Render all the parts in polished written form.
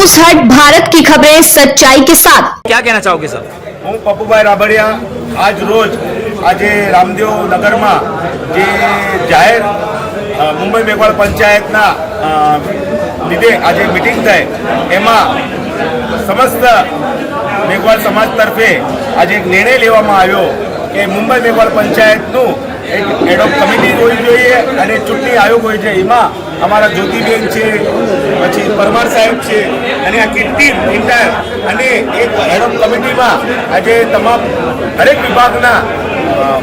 News हट, भारत की खबरें सच्चाई के साथ। क्या कहना चाहोगे सर? હું પપ્પુભાઈ રાબડિયા આજ રોજ આજે રામદેવ નગરમાં જે જાહેર મુંબઈ મેઘવાળ પંચાયતના લીધે આજે મિટિંગ થઈ એમાં સમસ્ત મેઘવાળ સમાજ તરફે આજે એક નિર્ણય લેવામાં આવ્યો કે મુંબઈ મેઘવાળ પંચાયતનું એક એડોપ કમિટી હોવી જોઈએ અને ચૂંટણી આયોગ હોય છે એમાં અમારા જ્યોતિબેન છે, પછી પરમાર સાહેબ છે અને આખી ટીમ ઇન્ટાયર અને એક એડોપ કમિટીમાં આજે તમામ દરેક વિભાગના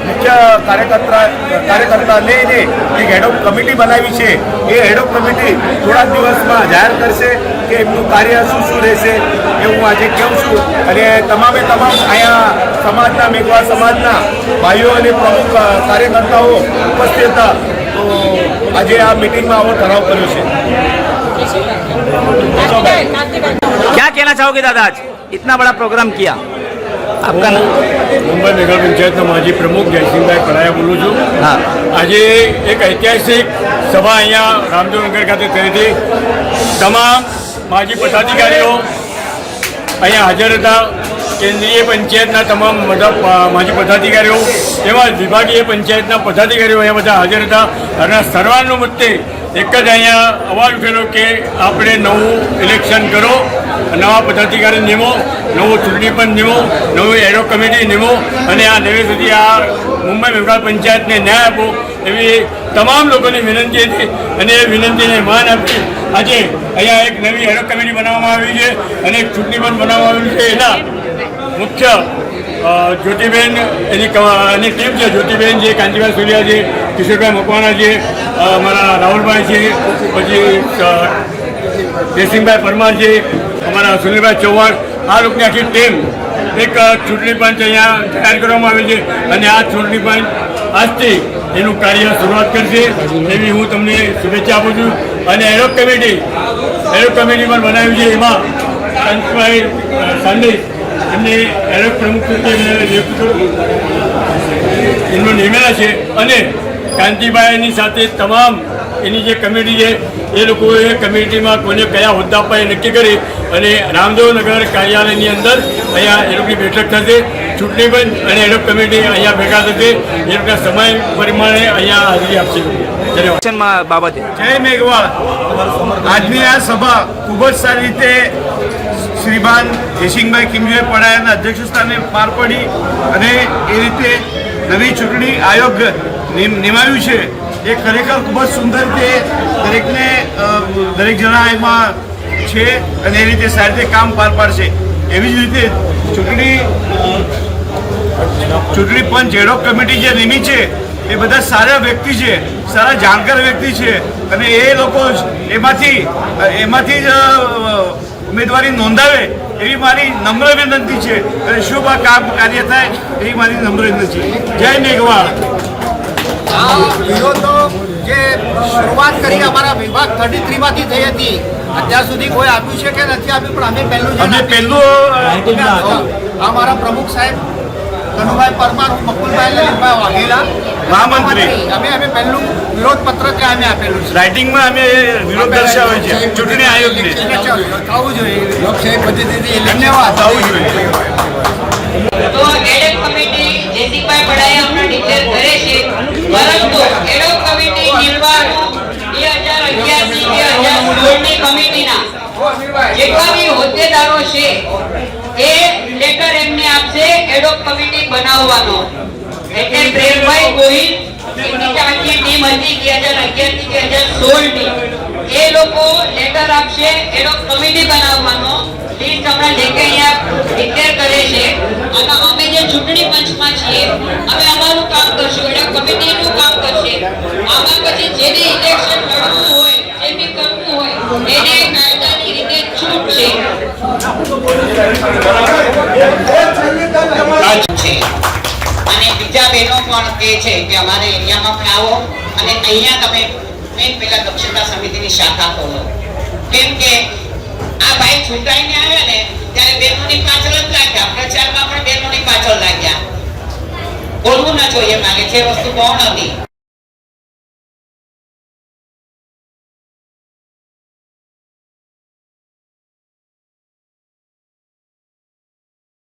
મુખ્ય કાર્યકર્તા લઈને એક એડોપ કમિટી બનાવી છે। એ એડોપ કમિટી થોડા દિવસમાં જાહેર કરશે કે એમનું કાર્ય શું શું રહેશે એ હું આજે કહું છું। અને તમામે તમામ અહીંયા સમાજના મેઘવાળ સમાજના ભાઈઓ અને પ્રમુખ કાર્યકર્તાઓ ઉપસ્થિત હતા। તો આજે આ મીટિંગમાં આવો ઠરાવ કર્યો છે। क्या कहना चाहोगे दादा? आज इतना बड़ा प्रोग्राम किया, आपका नाम? मुंबई मेघवाळ पंचायतना माजी प्रमुख जयसिंहभाई कड़ाया बोलूँ छूँ। हाँ, आज एक ऐतिहासिक सभा अँ रामदेवनगर खाते थी थी। तमाम माजी पदाधिकारीओ अँ हाजर था। केंद्रीय पंचायतना तमाम माजी पदाधिकारीओ तेमज विभागीय पंचायतना पदाधिकारीओ अँ बधा हाजर था। અને સર્વાનુમતે એક જ અહીંયા અવાજ ઉઠેલો કે આપણે નવું ઇલેક્શન કરો, નવા પદાધિકારી નિમો, નવો ચૂંટણી પંચ નિમો, નવી એડોપ કમિટી નિમો અને આ નવે સુધી આ મુંબઈ મેઘવાળ પંચાયતને ન્યાય આપો એવી તમામ લોકોની વિનંતી હતી। અને એ વિનંતીને માન આપી આજે અહીંયા એક નવી એડોપ કમિટી બનાવવામાં આવી છે અને એક ચૂંટણી પંચ બનાવવામાં આવ્યું છે। એના મુખ્ય જ્યોતિબેન એની ટીમ છે। જ્યોતિબેન છે, કાંતિભાઈ સુરિયા છે, કિશોરભાઈ મકવાણા છે, અમારા રાહુલભાઈ છે, પછી જયસિંહભાઈ પરમાર છે, અમારા સુનિલભાઈ ચૌહાણ, આ લોકોની આખી ટીમ એક ચૂંટણી પંચ અહીંયા જાહેર કરવામાં આવી છે અને આ ચૂંટણી પંચ આજથી એનું કાર્ય શરૂઆત કરશે એવી હું તમને શુભેચ્છા આપું છું। અને એડોપ કમિટી પણ બનાવી છે। એમાં કાંતિભાઈ સાંડે એમને એડોપ પ્રમુખ એમનો નિમેલા છે અને કાંતિભાઈની સાથે તમામ એની જે કમિટી છે એ લોકોએ કમિટીમાં કોને કયા હોદ્દા અપાય નક્કી કરી અને રામદેવનગર કાર્યાલયની અંદર અહીંયા એ લોકોની બેઠક થશે। ચૂંટણી પંચ અને એડોપ કમિટી અહીંયા ભેગા થશે। એ લોકોના સમય પરિમાણે અહીંયા હાજરી આપશે। ધન્યવાદ। બાબતે જય મેઘવાળ। આજની આ સભા ખૂબ જ સારી રીતે શ્રીમાન જયસિંહભાઈ કિમજીભાઈ પડાયાના અધ્યક્ષસ્થાને પાર પડી અને એ રીતે નવી ચૂંટણી આયોગ નિમાવ્યું છે। એ ખરેખર ખૂબ જ સુંદર રીતે દરેક જણા એમાં છે અને એ રીતે સારી રીતે કામ પાર પાડશે। એવી જ રીતે ચૂંટણી પંચ એડોપ કમિટી જે નિમી છે એ બધા સારા વ્યક્તિ છે, સારા જાણકાર વ્યક્તિ છે અને એ લોકો એમાંથી જ ઉમેદવારી નોંધાવે એવી મારી નમ્ર વિનંતી છે અને શુભ આ કાર્ય થાય એવી મારી નમ્ર વિનંતી છે। જય મેઘવાળ। વિરોધો જે શરૂઆત કરી અમારા વિભાગ 33 માંથી થઈ હતી, અત્યાર સુધી કોઈ આપ્યું છે કે નથી આપ્યું, પણ અમે પહેલું અમારા પ્રમુખ સાહેબ કનુભાઈ પરમાર, મકુલભાઈ, લલિતભાઈ વાઘેલા મહામંત્રી અમે પહેલું વિરોધ પત્ર ત્યાં અમે આપેલું છે। રાઇટિંગમાં અમે વિરોધ દર્શાવ્યો છે ચૂંટણી આયોગને। થવું જોઈએ લોકશાહી પદ્ધતિથી। ધન્યવાદ। થવું જોઈએ। તો એડોપ કમિટી જયસિંહભાઈ પડાયા હમણાં ડિક્લેર કરે છે, પરંતુ એડોપ કમિટી નિર્માણ 2011 થી 2016 ની કમિટીના જેટલા બી હોદ્દેદારો છે એ લેટર એમને આપશે એડોપ કમિટી બનાવવાનો। એટલે પ્રેમભાઈ ગોહિલ એની આખી ટીમ હતી 2011 થી 2016 ની, એ લોકો લેટર આપશે એડોપ કમિટી બનાવવાનો। લિસ્ટ હમણાં જે કે અહીંયા ડિક્લેર કરે છે અને અમે જે ચૂંટણી પંચમાં છીએ અમે અમારું કામ કરશું, એડોપ કમિટીનું કામ કરશે। આમાં પછી જેને ઇલેક્શન લડવું હોય, જે બી કરવું હોય એને કાયદાની રીતે છૂટ છે। અને બીજા બહેનો પણ કહે છે કે અમારે એરિયામાં પણ આવો અને અહીંયા તમે મેં પેલા દક્ષતા સમિતિની શાખા ખોલો, કેમ કે આ ભાઈ ચૂંટાઈને આવ્યા ને ત્યારે બહેનોની પાછળ જ લાગ્યા, પ્રચારમાં પણ બહેનોની પાછળ લાગ્યા। બોલવું ન જોઈએ માગે, જે વસ્તુ ગૌણ હતી।